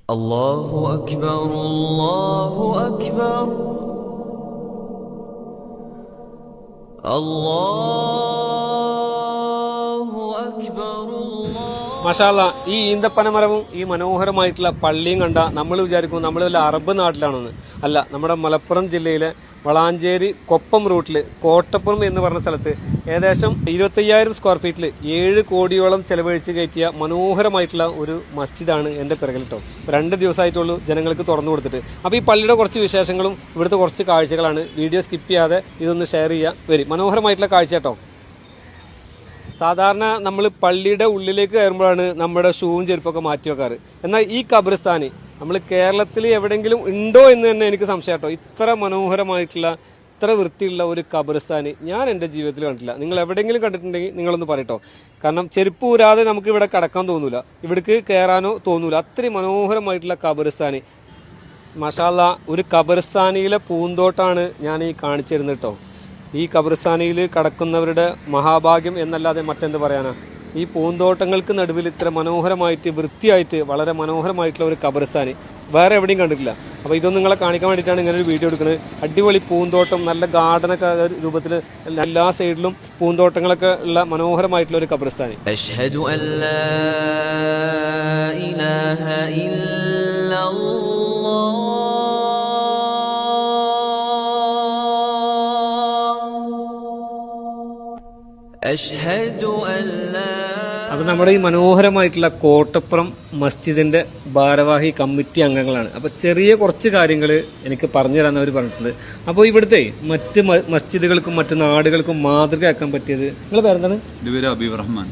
الله أكبر الله أكبر الله أكبر മാഷാ അല്ലാ, ഈ ഈന്തപ്പനമരവും ഈ മനോഹരമായിട്ടുള്ള പള്ളിയും കണ്ട നമ്മൾ വിചാരിക്കും നമ്മൾ വല്ല അറബ് നാട്ടിലാണെന്ന്. അല്ല, നമ്മുടെ മലപ്പുറം ജില്ലയിലെ വളാഞ്ചേരി കൊപ്പം റൂട്ടിൽ കോട്ടപ്പുറം എന്ന് പറഞ്ഞ സ്ഥലത്ത് ഏകദേശം 25,000 സ്ക്വയർ ഫീറ്റിൽ 7 കോടിയോളം ചെലവഴിച്ച് കയറ്റിയ മനോഹരമായിട്ടുള്ള ഒരു മസ്ജിദാണ് എൻ്റെ പിറകിൽ കേട്ടോ. 2 ദിവസമായിട്ടുള്ളൂ ജനങ്ങൾക്ക് തുറന്നു കൊടുത്തിട്ട്. അപ്പോൾ ഈ പള്ളിയുടെ കുറച്ച് വിശേഷങ്ങളും ഇവിടുത്തെ കുറച്ച് കാഴ്ചകളാണ്. വീഡിയോ സ്കിപ്പ് ചെയ്യാതെ ഇതൊന്ന് ഷെയർ ചെയ്യുക. വരും മനോഹരമായിട്ടുള്ള കാഴ്ച കേട്ടോ. സാധാരണ നമ്മൾ പള്ളിയുടെ ഉള്ളിലേക്ക് കയറുമ്പോഴാണ് നമ്മുടെ ഷൂവും ചെരുപ്പൊക്കെ മാറ്റി വെക്കാറ്. എന്നാൽ ഈ ഖബർസ്ഥാനി നമ്മൾ കേരളത്തിൽ എവിടെയെങ്കിലും ഉണ്ടോ എന്ന് തന്നെ എനിക്ക് സംശയം കേട്ടോ. ഇത്ര മനോഹരമായിട്ടുള്ള ഇത്ര വൃത്തിയുള്ള ഒരു ഖബർസ്ഥാനി ഞാൻ എൻ്റെ ജീവിതത്തിൽ കണ്ടിട്ടില്ല. നിങ്ങൾ എവിടെയെങ്കിലും കണ്ടിട്ടുണ്ടെങ്കിൽ നിങ്ങളൊന്ന് പറയട്ടോ. കാരണം ചെരുപ്പ് ഊരാതെ നമുക്ക് ഇവിടെ കടക്കാൻ തോന്നൂല, ഇവിടേക്ക് കയറാനോ തോന്നൂല. അത്രയും മനോഹരമായിട്ടുള്ള ഖബർസ്ഥാനി. മാഷാ അല്ലാ, ഒരു ഖബർസ്ഥാനിയിലെ പൂന്തോട്ടാണ് ഞാൻ ഈ കാണിച്ചു തരുന്നത് കേട്ടോ. ഈ ഖബർസ്ഥാനിയിൽ കടക്കുന്നവരുടെ മഹാഭാഗ്യം എന്നല്ലാതെ മറ്റെന്ത് പറയാനാ. ഈ പൂന്തോട്ടങ്ങൾക്ക് നടുവിൽ ഇത്ര മനോഹരമായിട്ട് വൃത്തിയായിട്ട് വളരെ മനോഹരമായിട്ടുള്ള ഒരു ഖബർസ്ഥാനി വേറെ എവിടെയും കണ്ടിട്ടില്ല. അപ്പോൾ ഇതൊന്നും നിങ്ങളെ കാണിക്കാൻ വേണ്ടിയിട്ടാണ് ഇങ്ങനെ ഒരു വീഡിയോ എടുക്കുന്നത്. അടിപൊളി പൂന്തോട്ടം, നല്ല ഗാർഡനൊക്കെ രൂപത്തിൽ എല്ലാ സൈഡിലും പൂന്തോട്ടങ്ങളൊക്കെ ഉള്ള മനോഹരമായിട്ടുള്ള ഒരു ഖബർസ്ഥാനി. أشهد أن لا إله إلا الله أشهد أن لا. അപ്പോൾ നമ്മുടെ ഈ മനോഹരമായിട്ടുള്ള കോട്ടപ്പുറം മസ്ജിദിന്റെ ഭാരവാഹി കമ്മിറ്റി അംഗങ്ങളാണ്. അപ്പോൾ ചെറിയ കുറച്ച് കാര്യങ്ങൾ എനിക്ക് പറഞ്ഞു തരാമെന്ന് അവർ പറഞ്ഞിട്ടുണ്ട്. അപ്പോൾ ഇവിടുത്തെ മറ്റ് മസ്ജിദുകൾക്കും മറ്റു നാടുകൾക്കും മാതൃകയാക്കാൻ പറ്റിയത്, നിങ്ങളുടെ പേരെന്താണ്? അബീബ് റഹ്മാൻ.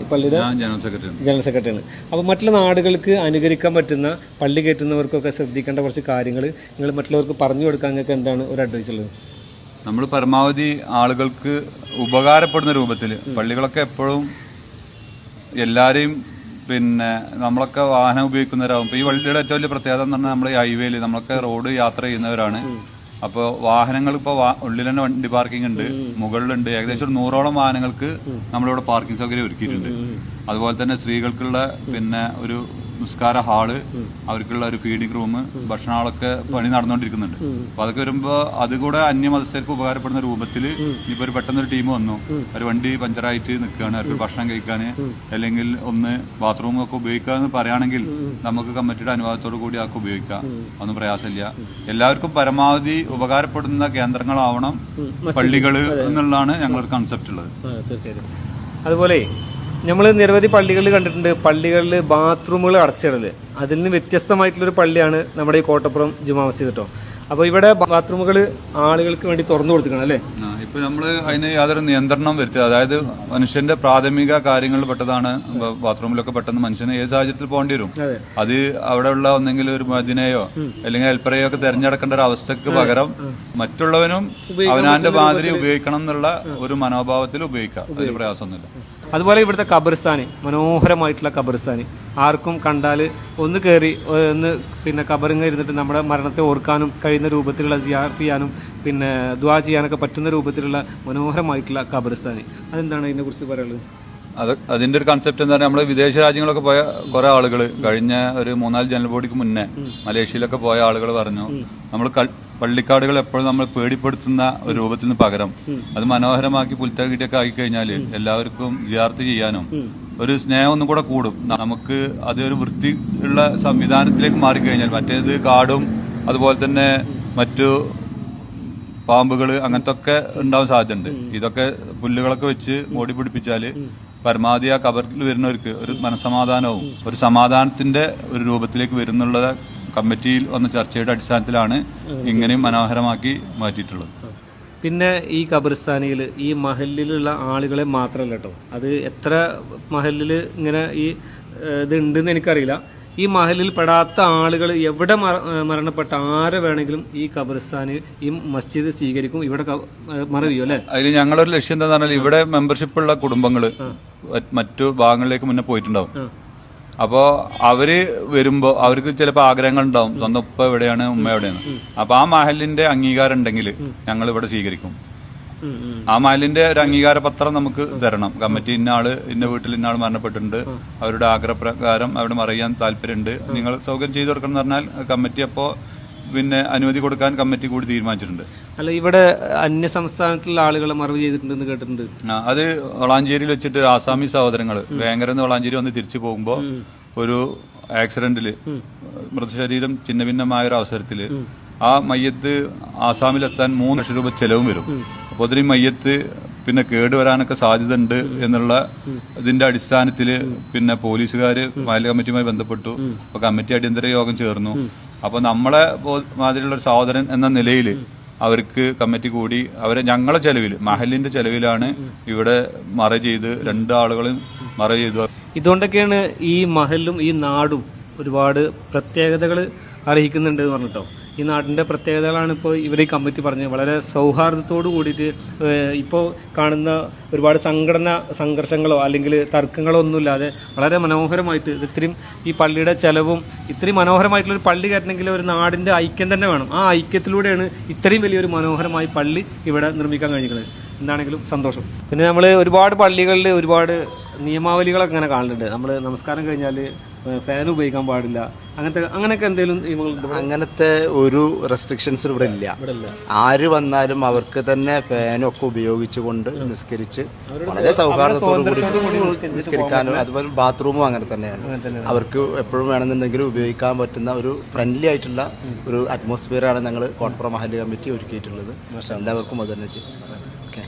ഈ പള്ളിയുടെ ജനറൽ സെക്രട്ടറിയാണ്. അപ്പോൾ മറ്റുള്ള നാടുകൾക്ക് അനുകരിക്കാൻ പറ്റുന്ന പള്ളി കയറ്റുന്നവർക്കൊക്കെ ശ്രദ്ധിക്കേണ്ട കുറച്ച് കാര്യങ്ങൾ നിങ്ങൾ മറ്റുള്ളവർക്ക് പറഞ്ഞു കൊടുക്കാൻ നിങ്ങൾക്ക് എന്താണ് ഒരു അഡ്വൈസ് ഉള്ളത്? നമ്മൾ പരമാവധി ആളുകൾക്ക് ഉപകാരപ്പെടുന്ന രൂപത്തിൽ പള്ളികളൊക്കെ എപ്പോഴും എല്ലാവരെയും നമ്മളൊക്കെ വാഹനം ഉപയോഗിക്കുന്നവരാകും. ഇപ്പോൾ ഈ പള്ളിയുടെ ഏറ്റവും വലിയ പ്രത്യേകത എന്ന് പറഞ്ഞാൽ നമ്മൾ ഈ ഹൈവേയിൽ നമ്മളൊക്കെ റോഡ് യാത്ര ചെയ്യുന്നവരാണ്. അപ്പോൾ വാഹനങ്ങൾ ഇപ്പോൾ ഉള്ളിൽ തന്നെ വണ്ടി പാർക്കിംഗ് ഉണ്ട്, മുകളിലുണ്ട്. ഏകദേശം ഒരു 100ഓളം വാഹനങ്ങൾക്ക് നമ്മളിവിടെ പാർക്കിംഗ് സൗകര്യം ഒരുക്കിയിട്ടുണ്ട്. അതുപോലെ തന്നെ സ്ത്രീകൾക്കുള്ള ഒരു നിസ്കാര ഹാള്, അവർക്കുള്ള ഒരു ഫീഡിംഗ് റൂം, ഭക്ഷണങ്ങളൊക്കെ പണി നടന്നുകൊണ്ടിരിക്കുന്നുണ്ട്. അപ്പൊ അതൊക്കെ വരുമ്പോ അതുകൂടെ അന്യമതസ്ഥർക്ക് ഉപകാരപ്പെടുന്ന രൂപത്തിൽ ഇപ്പൊ ഒരു പെട്ടെന്നൊരു ടീം വന്നു, ഒരു വണ്ടി പഞ്ചറായിട്ട് നിൽക്കുകയാണ്, അവർക്ക് ഭക്ഷണം കഴിക്കാൻ അല്ലെങ്കിൽ ഒന്ന് ബാത്റൂം ഒക്കെ ഉപയോഗിക്കാന്ന് പറയുകയാണെങ്കിൽ നമുക്ക് കമ്മിറ്റിയുടെ അനുവാദത്തോടു കൂടി ആൾക്ക് ഉപയോഗിക്കാം. ഒന്നും പ്രയാസമില്ല. എല്ലാവർക്കും പരമാവധി ഉപകാരപ്പെടുന്ന കേന്ദ്രങ്ങളാവണം പള്ളികൾ എന്നുള്ളതാണ് ഞങ്ങളൊരു കൺസെപ്റ്റ് ഉള്ളത്. അതുപോലെ നമ്മൾ നിരവധി പള്ളികളിൽ കണ്ടിട്ടുണ്ട്, പള്ളികളിൽ ബാത്റൂമുകൾ അടച്ചിടല്. അതിൽ നിന്ന് വ്യത്യസ്തമായിട്ടുള്ളൊരു പള്ളിയാണ് നമ്മുടെ ഈ കോട്ടപ്പുറം ജുമാ മസ്ജിദ് കേട്ടോ. അപ്പോൾ ഇവിടെ ബാത്റൂമുകൾ ആളുകൾക്ക് വേണ്ടി തുറന്നു കൊടുക്കണം അല്ലേ? ഇപ്പൊ നമ്മള് അതിന് യാതൊരു നിയന്ത്രണം വരുത്തുക, അതായത് മനുഷ്യന്റെ പ്രാഥമിക കാര്യങ്ങളിൽ പെട്ടതാണ് ബാത്റൂമിലൊക്കെ. പെട്ടെന്ന് മനുഷ്യന് ഏത് സാഹചര്യത്തിൽ പോകേണ്ടി വരും. അത് അവിടെയുള്ള ഒന്നെങ്കിൽ ഒരു മദിനെയോ അല്ലെങ്കിൽ ഹെൽപ്പറെയോ ഒക്കെ തെരഞ്ഞെടുക്കേണ്ട ഒരു അവസ്ഥക്ക് പകരം മറ്റുള്ളവനും അവനാന്റെ മാതിരി ഉപയോഗിക്കണം എന്നുള്ള ഒരു മനോഭാവത്തിൽ ഉപയോഗിക്കാം. അതിന് പ്രയാസമൊന്നുമില്ല. അതുപോലെ ഇവിടുത്തെ ഖബർസ്ഥാനി, മനോഹരമായിട്ടുള്ള ഖബർസ്ഥാനി. ആർക്കും കണ്ടാൽ ഒന്ന് കയറി ഒന്ന് ഖബറിങ്ങ ഇരുന്നിട്ട് നമ്മുടെ മരണത്തെ ഓർക്കാനും കഴിയുന്ന രൂപത്തിലുള്ള സിയാറത്ത് ചെയ്യാനും ദുആ ചെയ്യാനൊക്കെ പറ്റുന്ന രൂപത്തിലുള്ള മനോഹരമായിട്ടുള്ള ഖബർസ്ഥാനി. അതെന്താണ് അതിനെ കുറിച്ച് പറയുള്ളത്? അതിന്റെ ഒരു കൺസെപ്റ്റ് എന്താ പറയുക, നമ്മള് വിദേശ രാജ്യങ്ങളൊക്കെ പോയ കുറെ ആളുകൾ കഴിഞ്ഞ ഒരു 3-4 ജനറൽ ബോഡിക്ക് മുന്നേ മലേഷ്യയിലൊക്കെ പോയ ആളുകൾ പറഞ്ഞു, നമ്മൾ പള്ളിക്കാടുകൾ എപ്പോഴും നമ്മൾ പേടിപ്പെടുത്തുന്ന ഒരു രൂപത്തിൽ നിന്ന് പകരം അത് മനോഹരമാക്കി പുൽത്തകിട്ടൊക്കെ ആക്കി കഴിഞ്ഞാൽ എല്ലാവർക്കും സിയാറത്ത് ചെയ്യാനും ഒരു സ്നേഹം ഒന്നും കൂടെ കൂടും. നമുക്ക് അതൊരു വൃത്തി ഉള്ള സംവിധാനത്തിലേക്ക് മാറിക്കഴിഞ്ഞാൽ മറ്റേത് കാടും അതുപോലെ തന്നെ മറ്റു പാമ്പുകൾ അങ്ങനത്തെ ഒക്കെ ഉണ്ടാവാൻ സാധ്യതയുണ്ട്. ഇതൊക്കെ പുല്ലുകളൊക്കെ വെച്ച് മൂടി പിടിപ്പിച്ചാല് പരമാവധി ആ ഖബറിൽ വരുന്നവർക്ക് ഒരു മനസമാധാനവും ഒരു സമാധാനത്തിന്റെ ഒരു രൂപത്തിലേക്ക് വരുന്നുള്ളത് കമ്മിറ്റിയിൽ വന്ന ചർച്ചയുടെ അടിസ്ഥാനത്തിലാണ് ഇങ്ങനെയും മനോഹരമാക്കി മാറ്റിയിട്ടുള്ളത്. പിന്നെ ഈ ഖബർസ്ഥാനിയിൽ ഈ മഹലിലുള്ള ആളുകളെ മാത്രമല്ല കേട്ടോ, അത് എത്ര മഹലിൽ ഇങ്ങനെ ഈ ഇത് ഉണ്ടെന്ന് എനിക്കറിയില്ല. ഈ മഹലിൽ പെടാത്ത ആളുകൾ എവിടെ മരണപ്പെട്ട ആരെ വേണമെങ്കിലും ഈ ഖബർസ്ഥാനിൽ ഈ മസ്ജിദ് സ്വീകരിക്കും, ഇവിടെ മറവിയോ അല്ലെ? അതിൽ ഞങ്ങളൊരു ലക്ഷ്യം എന്താ പറഞ്ഞാൽ ഇവിടെ മെമ്പർഷിപ്പ് ഉള്ള കുടുംബങ്ങള് മറ്റു ഭാഗങ്ങളിലേക്ക് മുന്നേ പോയിട്ടുണ്ടാവും. അപ്പോ അവര് വരുമ്പോ അവർക്ക് ചിലപ്പോൾ ആഗ്രഹങ്ങൾ ഉണ്ടാവും, സ്വന്തം ഉപ്പ എവിടെയാണ് ഉമ്മ എവിടെയാണ്. അപ്പൊ ആ മഹലിന്റെ അംഗീകാരം ഉണ്ടെങ്കിൽ ഞങ്ങൾ ഇവിടെ സ്വീകരിക്കും. ആ മഹലിന്റെ ഒരു അംഗീകാര പത്രം നമുക്ക് തരണം. കമ്മിറ്റി ഇന്ന വീട്ടിൽ ഇന്ന ആള് മരണപ്പെട്ടിട്ടുണ്ട്, അവരുടെ ആഗ്രഹപ്രകാരം അവിടെ മറിയാൻ താല്പര്യമുണ്ട്, നിങ്ങൾ സൗകര്യം ചെയ്തു കൊടുക്കണം എന്ന് പറഞ്ഞാൽ കമ്മിറ്റി അപ്പോ പിന്നെ അനുമതി കൊടുക്കാൻ കമ്മിറ്റി കൂടി തീരുമാനിച്ചിട്ടുണ്ട്. അല്ല, ഇവിടെ അന്യ സംസ്ഥാനത്തുള്ള ആളുകളെ മറവ് ചെയ്തിട്ടുണ്ടെന്ന് കേട്ടിട്ടുണ്ട്. അത് വളാഞ്ചേരിയിൽ വെച്ചിട്ട് ആസാമി സഹോദരങ്ങൾ വേങ്ങരന്ന് വളാഞ്ചേരി വന്ന് തിരിച്ചു പോകുമ്പോ ഒരു ആക്സിഡന്റില് മൃതശരീരം ഛിന്ന ഭിന്നമായ ഒരു അവസരത്തില് ആ മയ്യത്ത് ആസാമിലെത്താൻ 3 ലക്ഷം രൂപ ചെലവും വരും. അപ്പൊ അതിന് മയ്യത്ത് പിന്നെ കേടുവരാനൊക്കെ സാധ്യത ഉണ്ട് എന്നുള്ള ഇതിന്റെ അടിസ്ഥാനത്തില് പിന്നെ പോലീസുകാര് മഹല്ല് കമ്മിറ്റിയുമായി ബന്ധപ്പെട്ടു. അപ്പൊ കമ്മിറ്റി അടിയന്തര യോഗം ചേർന്നു. അപ്പൊ നമ്മളെ മാതിരിയുള്ള ഒരു സഹോദരൻ എന്ന നിലയിൽ അവർക്ക് കമ്മിറ്റി കൂടി ഞങ്ങളെ ചെലവിൽ മഹലിന്റെ ചെലവിലാണ് ഇവിടെ മറ ചെയ്ത് 2 ആളുകളും മറ ചെയ്തു. ഇതുകൊണ്ടൊക്കെയാണ് ഈ മഹലും ഈ നാടും ഒരുപാട് പ്രത്യേകതകൾ അർഹിക്കുന്നുണ്ട് എന്ന് പറഞ്ഞിട്ടോ. ഈ നാടിൻ്റെ പ്രത്യേകതകളാണ് ഇപ്പോൾ ഇവർ ഈ കമ്മിറ്റി പറഞ്ഞത്. വളരെ സൗഹാർദ്ദത്തോട് കൂടിയിട്ട് ഇപ്പോൾ കാണുന്ന ഒരുപാട് സംഘർഷങ്ങളോ അല്ലെങ്കിൽ തർക്കങ്ങളോ ഒന്നുമില്ലാതെ വളരെ മനോഹരമായിട്ട് ഇത്രയും ഈ പള്ളിയുടെ ചെലവും ഇത്രയും മനോഹരമായിട്ടുള്ളൊരു പള്ളി കയറ്റണമെങ്കിൽ ഒരു നാടിൻ്റെ ഐക്യം തന്നെ വേണം. ആ ഐക്യത്തിലൂടെയാണ് ഇത്രയും വലിയൊരു മനോഹരമായ പള്ളി ഇവിടെ നിർമ്മിക്കാൻ കഴിഞ്ഞിട്ടുള്ളത്. എന്താണെങ്കിലും സന്തോഷം. പിന്നെ നമ്മൾ ഒരുപാട് പള്ളികളിൽ ഒരുപാട് നിയമാവലികളൊക്കെ അങ്ങനെ കാണുന്നുണ്ട്. നമ്മൾ നമസ്കാരം കഴിഞ്ഞാൽ ഫാൻ ഉപയോഗിക്കാൻ പാടില്ല, അങ്ങനെയൊക്കെ എന്തെങ്കിലും അങ്ങനത്തെ ഒരു റെസ്ട്രിക്ഷൻസ് ഇവിടെ ഇല്ല. ആര് വന്നാലും അവർക്ക് തന്നെ ഫാനൊക്കെ ഉപയോഗിച്ചുകൊണ്ട് നിസ്കരിച്ച് വളരെ സൗഹാർദ്ദത്തോടു കൂടി നിസ്കരിക്കാനും അതുപോലെ ബാത്റൂമും അങ്ങനെ തന്നെയാണ്. അവർക്ക് എപ്പോഴും വേണമെന്നുണ്ടെങ്കിൽ ഉപയോഗിക്കാൻ പറ്റുന്ന ഒരു ഫ്രണ്ട്ലി ആയിട്ടുള്ള ഒരു അറ്റ്മോസ്ഫിയറാണ് ഞങ്ങൾ കോട്ടപ്പുറം മഹല്ല് കമ്മിറ്റി ഒരുക്കിയിട്ടുള്ളത്. എല്ലാവർക്കും അത് തന്നെ ചെയ്യും. ഓക്കെ.